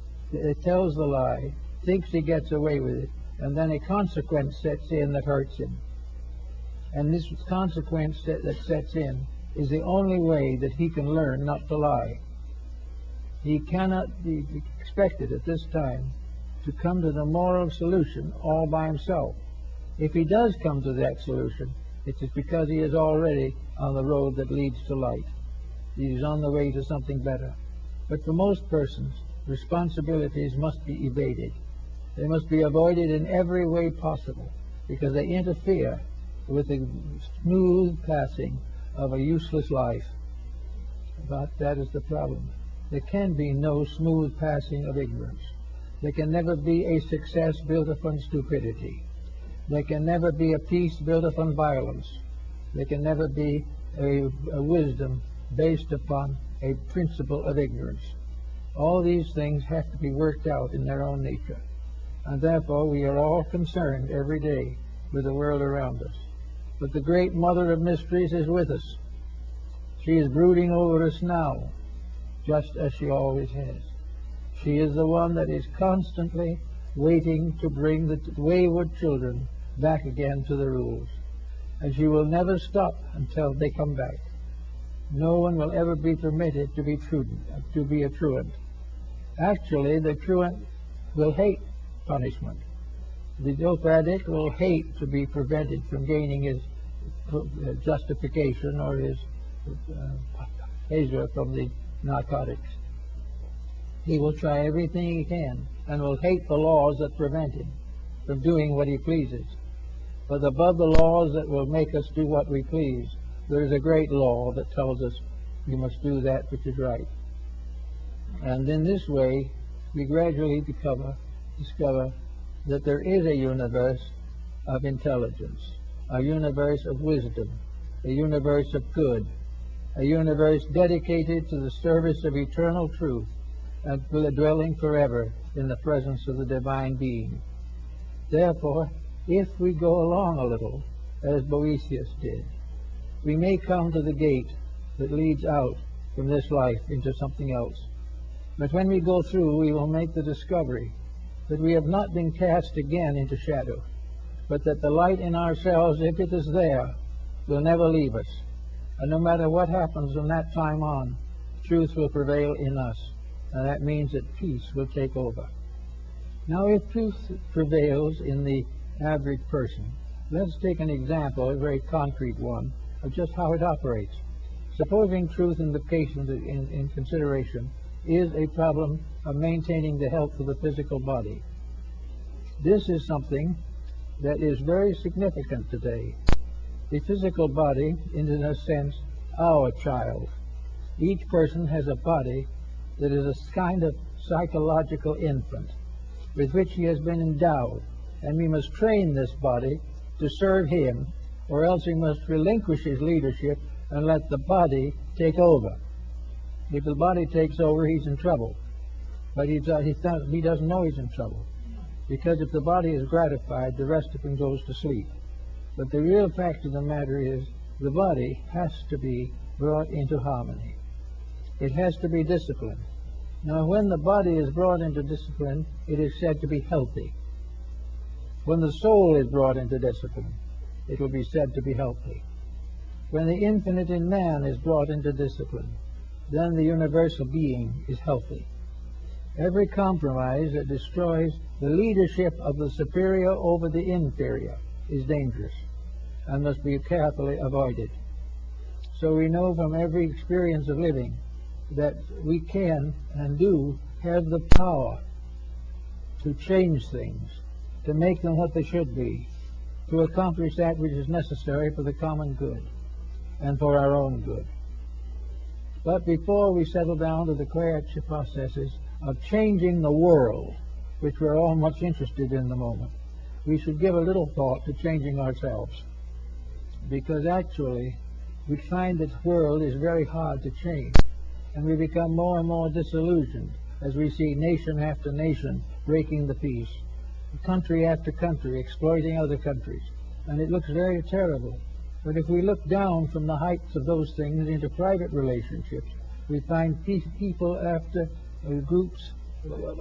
tells the lie, thinks he gets away with it, and then a consequence sets in that hurts him. And this consequence that sets in is the only way that he can learn not to lie. He cannot be expected at this time to come to the moral solution all by himself. If he does come to that solution, it is because he is already on the road that leads to light. He is on the way to something better. But for most persons, responsibilities must be evaded. They must be avoided in every way possible, because they interfere with the smooth passing of a useless life. But that is the problem. There can be no smooth passing of ignorance. There can never be a success built upon stupidity. There can never be a peace built upon violence. There can never be a wisdom based upon a principle of ignorance. All these things have to be worked out in their own nature. And therefore we are all concerned every day with the world around us. But the great mother of mysteries is with us. She is brooding over us now, just as she always has. She is the one that is constantly waiting to bring the wayward children back again to the rules. And she will never stop until they come back. No one will ever be permitted to be a truant. Actually, the truant will hate punishment. The dope addict will hate to be prevented from gaining his justification or his pleasure from the narcotics. He will try everything he can and will hate the laws that prevent him. from doing what he pleases. But above the laws that will make us do what we please, there is a great law that tells us we must do that which is right. And in this way, we gradually discover that there is a universe of intelligence, a universe of wisdom, a universe of good, a universe dedicated to the service of eternal truth and dwelling forever in the presence of the divine being. Therefore, if we go along a little, as Boethius did, we may come to the gate that leads out from this life into something else. But when we go through, we will make the discovery that we have not been cast again into shadow, but that the light in ourselves, if it is there, will never leave us. And no matter what happens from that time on, truth will prevail in us, and that means that peace will take over. Now, if truth prevails in the average person, let's take an example, a very concrete one, of just how it operates. Supposing truth in the case in consideration is a problem of maintaining the health of the physical body. This is something that is very significant today. The physical body is, in a sense, our child. Each person has a body that is a kind of psychological infant with which he has been endowed, and we must train this body to serve him, or else he must relinquish his leadership and let the body take over. If the body takes over, he's in trouble. But he doesn't know he's in trouble, because if the body is gratified, the rest of him goes to sleep. But the real fact of the matter is the body has to be brought into harmony. It has to be disciplined. Now, when the body is brought into discipline, it is said to be healthy. When the soul is brought into discipline, it will be said to be healthy. When the infinite in man is brought into discipline, then the universal being is healthy. Every compromise that destroys the leadership of the superior over the inferior is dangerous and must be carefully avoided. So we know from every experience of living that we can and do have the power to change things, to make them what they should be, to accomplish that which is necessary for the common good and for our own good. But before we settle down to the creative processes of changing the world, which we're all much interested in the moment, we should give a little thought to changing ourselves. Because actually, we find that the world is very hard to change, and we become more and more disillusioned as we see nation after nation breaking the peace, country after country exploiting other countries, and it looks very terrible. But if we look down from the heights of those things into private relationships, we find people after groups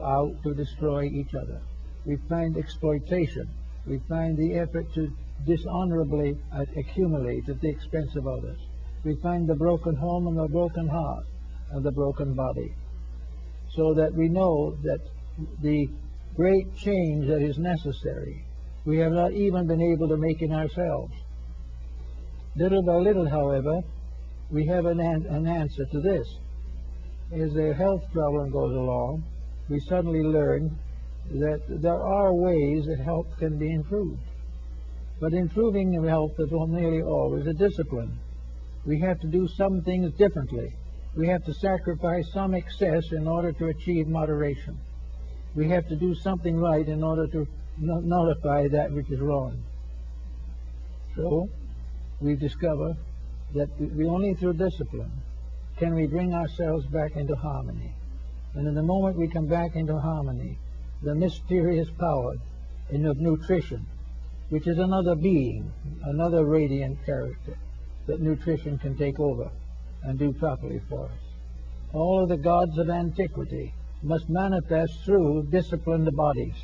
out to destroy each other. We find exploitation. We find the effort to dishonorably accumulate at the expense of others. We find the broken home and the broken heart and the broken body. So that we know that the great change that is necessary, we have not even been able to make in ourselves. Little by little, however, we have an answer to this. As the health problem goes along, we suddenly learn that there are ways that health can be improved. But improving health is nearly always a discipline. We have to do some things differently. We have to sacrifice some excess in order to achieve moderation. We have to do something right in order to nullify that which is wrong. So, we discover that we only through discipline can we bring ourselves back into harmony. And in the moment we come back into harmony, the mysterious power of nutrition, which is another being, another radiant character, that nutrition can take over and do properly for us. All of the gods of antiquity must manifest through disciplined bodies.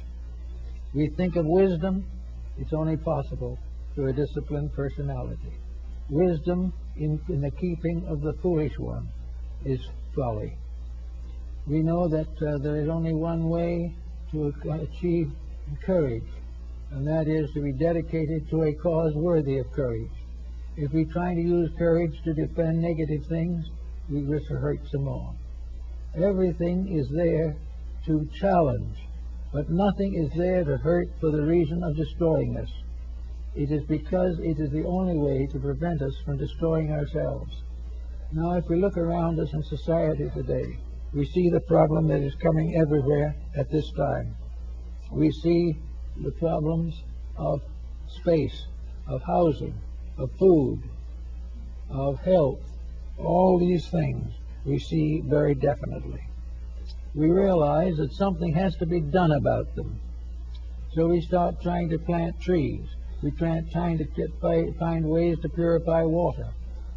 We think of wisdom, it's only possible through a disciplined personality. Wisdom in the keeping of the foolish one is folly. We know that there is only one way to achieve courage, and that is to be dedicated to a cause worthy of courage. If we try to use courage to defend negative things, we risk to hurt some more. Everything is there to challenge but nothing is there to hurt for the reason of destroying us. It is because it is the only way to prevent us from destroying ourselves. Now, if we look around us in society today, we see the problem that is coming everywhere at this time. We see the problems of space, of housing, of food, of health. All these things we see very definitely. We realize that something has to be done about them. So we start trying to plant trees. We trying to find ways to purify water.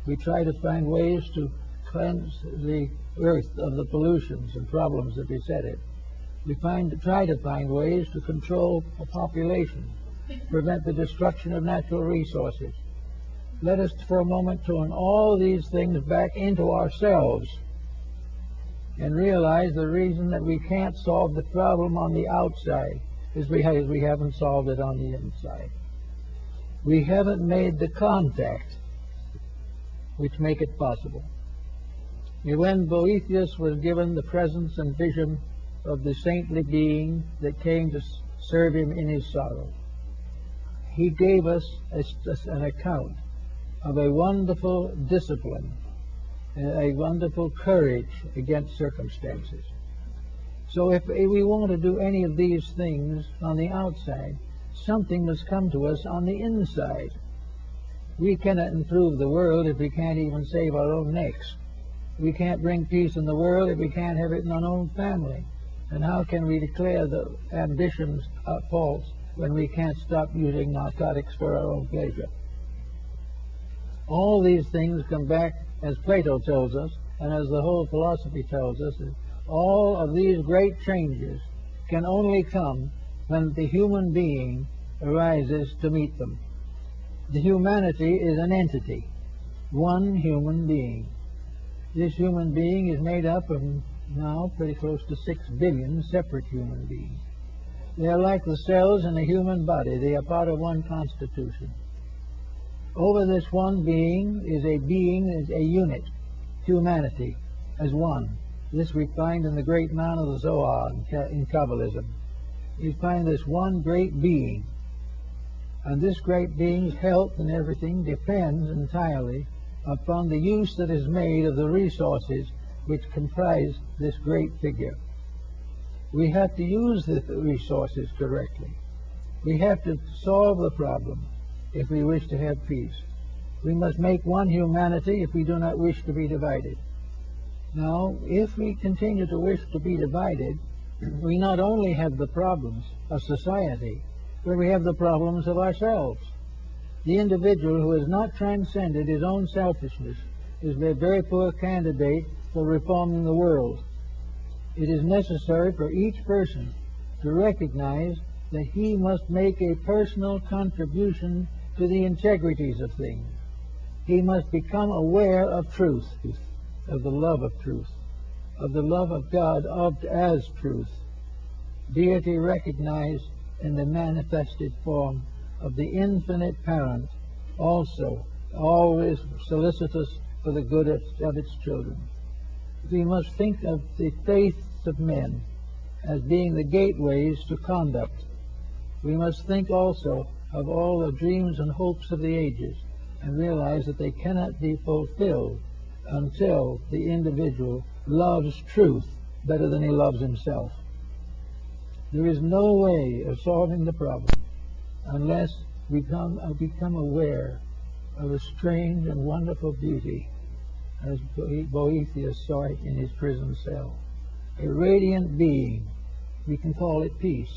We try to find ways to cleanse the earth of the pollutions and problems that beset it. We try to find ways to control the population, prevent the destruction of natural resources. Let us for a moment turn all these things back into ourselves and realize the reason that we can't solve the problem on the outside is because we haven't solved it on the inside. We haven't made the contact which make it possible. When Boethius was given the presence and vision of the saintly being that came to serve him in his sorrow, he gave us an account of a wonderful discipline, a wonderful courage against circumstances. So if we want to do any of these things on the outside, something must come to us on the inside. We cannot improve the world if we can't even save our own necks. We can't bring peace in the world if we can't have it in our own family. And how can we declare the ambitions are false when we can't stop using narcotics for our own pleasure? All these things come back, as Plato tells us, and as the whole philosophy tells us, that all of these great changes can only come when the human being arises to meet them. The humanity is an entity, one human being. This human being is made up of now pretty close to 6 billion separate human beings. They are like the cells in a human body. They are part of one constitution. Over this one being is a unit, humanity, as one. This we find in the great man of the Zohar in Kabbalism. You find this one great being. And this great being's health and everything depends entirely upon the use that is made of the resources which comprise this great figure. We have to use the resources correctly. We have to solve the problem if we wish to have peace. We must make one humanity if we do not wish to be divided. Now, if we continue to wish to be divided, we not only have the problems of society, but we have the problems of ourselves. The individual who has not transcended his own selfishness is a very poor candidate for reforming the world. It is necessary for each person to recognize that he must make a personal contribution to the integrities of things. He must become aware of truth, of the love of truth, of the love of God as truth, deity recognized in the manifested form of the infinite parent, also always solicitous for the good of its children. We must think of the faiths of men as being the gateways to conduct. We must think also of all the dreams and hopes of the ages and realize that they cannot be fulfilled until the individual loves truth better than he loves himself. There is no way of solving the problem unless we become aware of a strange and wonderful beauty, as Boethius saw it in his prison cell. A radiant being. We can call it peace.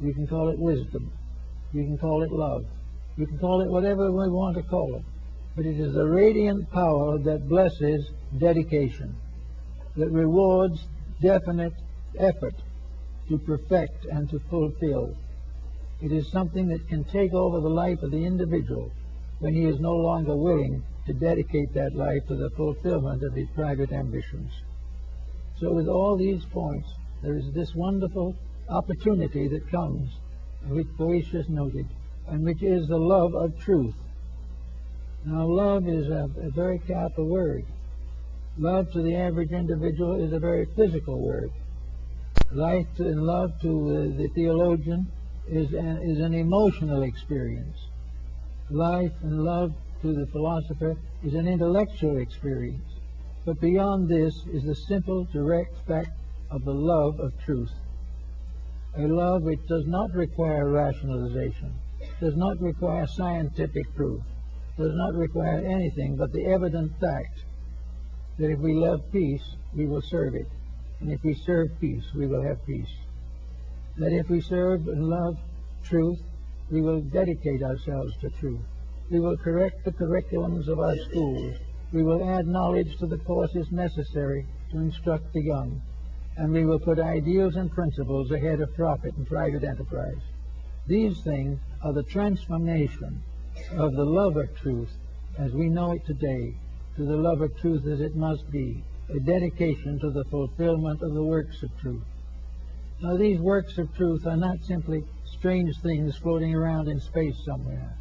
We can call it wisdom. We can call it love. We can call it whatever we want to call it. But it is a radiant power that blesses dedication, that rewards definite effort to perfect and to fulfill. It is something that can take over the life of the individual when he is no longer willing to dedicate that life to the fulfillment of his private ambitions. So with all these points, there is this wonderful opportunity that comes, which Boethius noted, and which is the love of truth. Now, love is a very capital word. Love to the average individual is a very physical word. Life and love to the theologian is an emotional experience. Life and love to the philosopher is an intellectual experience. But beyond this is the simple, direct fact of the love of truth. A love which does not require rationalization, does not require scientific proof, does not require anything but the evident fact that if we love peace, we will serve it. And if we serve peace, we will have peace. That if we serve and love truth, we will dedicate ourselves to truth. We will correct the curriculums of our schools. We will add knowledge to the courses necessary to instruct the young. And we will put ideals and principles ahead of profit and private enterprise. These things are the transformation of the love of truth as we know it today to the love of truth as it must be, a dedication to the fulfillment of the works of truth. Now, these works of truth are not simply strange things floating around in space somewhere,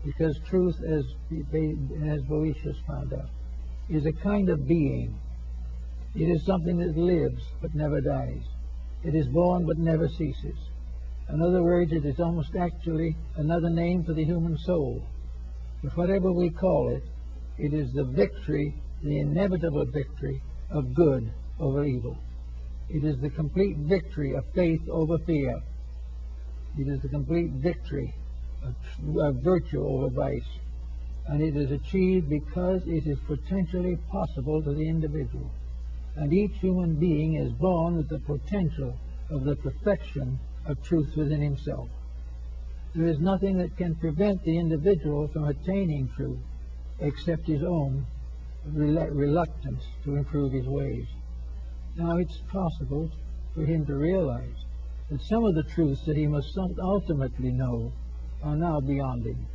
because truth, as Boetius found out, is a kind of being. It is something that lives but never dies. It is born but never ceases. In other words, it is almost actually another name for the human soul. But whatever we call it, it is the victory, the inevitable victory of good over evil. It is the complete victory of faith over fear. It is the complete victory of virtue over vice. And it is achieved because it is potentially possible to the individual. And each human being is born with the potential of the perfection of truth within himself. There is nothing that can prevent the individual from attaining truth except his own reluctance to improve his ways. Now, it's possible for him to realize that some of the truths that he must ultimately know are now beyond him.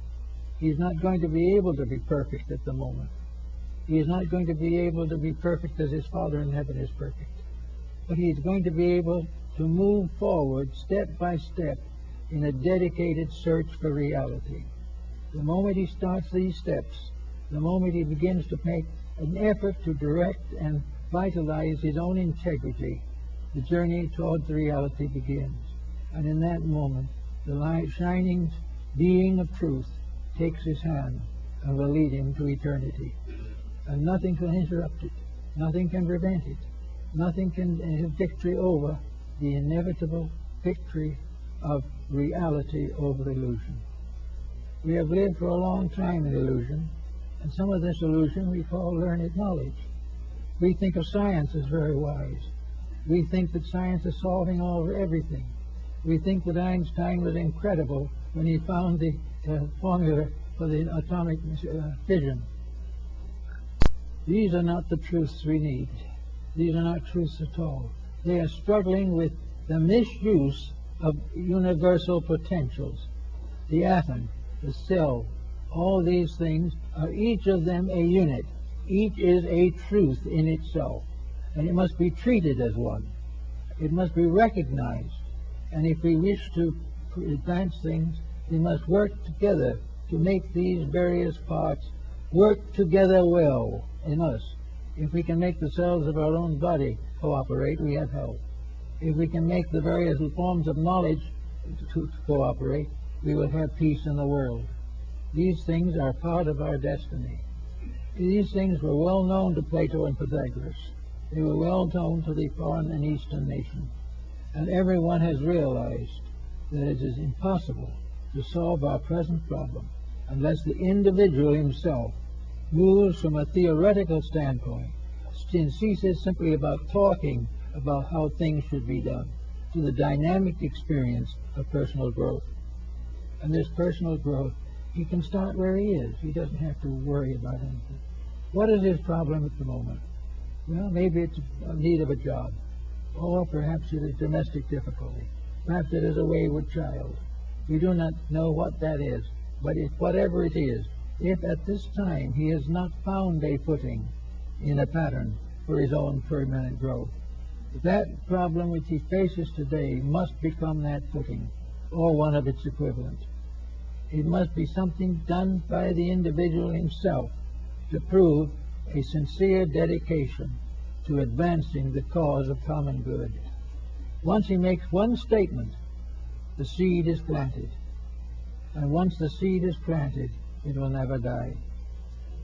He's not going to be able to be perfect at the moment. He is not going to be able to be perfect as his Father in heaven is perfect. But he is going to be able to move forward step by step in a dedicated search for reality. The moment he starts these steps, the moment he begins to make an effort to direct and vitalize his own integrity, the journey towards the reality begins. And in that moment, the light shining being of truth takes his hand and will lead him to eternity. And nothing can interrupt it. Nothing can prevent it. Nothing can have victory over the inevitable victory of reality over illusion. We have lived for a long time in illusion, and some of this illusion we call learned knowledge. We think of science as very wise. We think that science is solving everything. We think that Einstein was incredible when he found the formula for the atomic fission. These are not the truths we need. These are not truths at all. They are struggling with the misuse of universal potentials. The atom, the cell, all these things are each of them a unit. Each is a truth in itself, and it must be treated as one. It must be recognized, and if we wish to advance things, we must work together to make these various parts work together well in us. If we can make the cells of our own body cooperate, we have help. If we can make the various forms of knowledge to cooperate, we will have peace in the world. These things are part of our destiny. These things were well known to Plato and Pythagoras. They were well known to the foreign and eastern nations. And everyone has realized that it is impossible to solve our present problem unless the individual himself moves from a theoretical standpoint and ceases simply about talking about how things should be done to the dynamic experience of personal growth. And this personal growth, he can start where he is. He doesn't have to worry about anything. What is his problem at the moment? Well, maybe it's a need of a job, or perhaps it is domestic difficulty. Perhaps it is a wayward child. We do not know what that is, but whatever it is, if at this time he has not found a footing in a pattern for his own permanent growth, that problem which he faces today must become that footing, or one of its equivalent. It must be something done by the individual himself to prove a sincere dedication to advancing the cause of common good. Once he makes one statement, the seed is planted. And once the seed is planted, it will never die.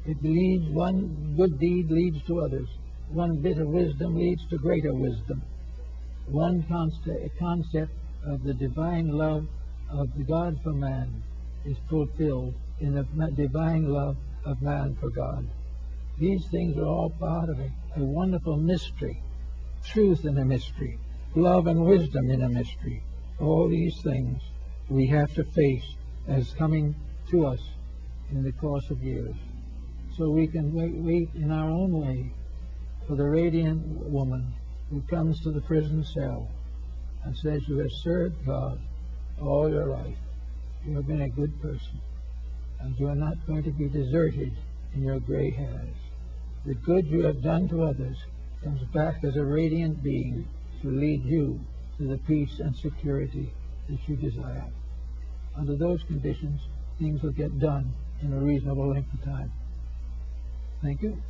It leads, one good deed leads to others. One bit of wisdom leads to greater wisdom. One concept of the divine love of God for man is fulfilled in the divine love of man for God. These things are all part of a wonderful mystery, truth in a mystery, love and wisdom in a mystery. All these things we have to face as coming to us in the course of years. So we can wait in our own way for the radiant woman who comes to the prison cell and says, you have served God all your life. You have been a good person, and you are not going to be deserted in your gray hairs. The good you have done to others comes back as a radiant being to lead you to the peace and security that you desire. Under those conditions, things will get done in a reasonable length of time. Thank you.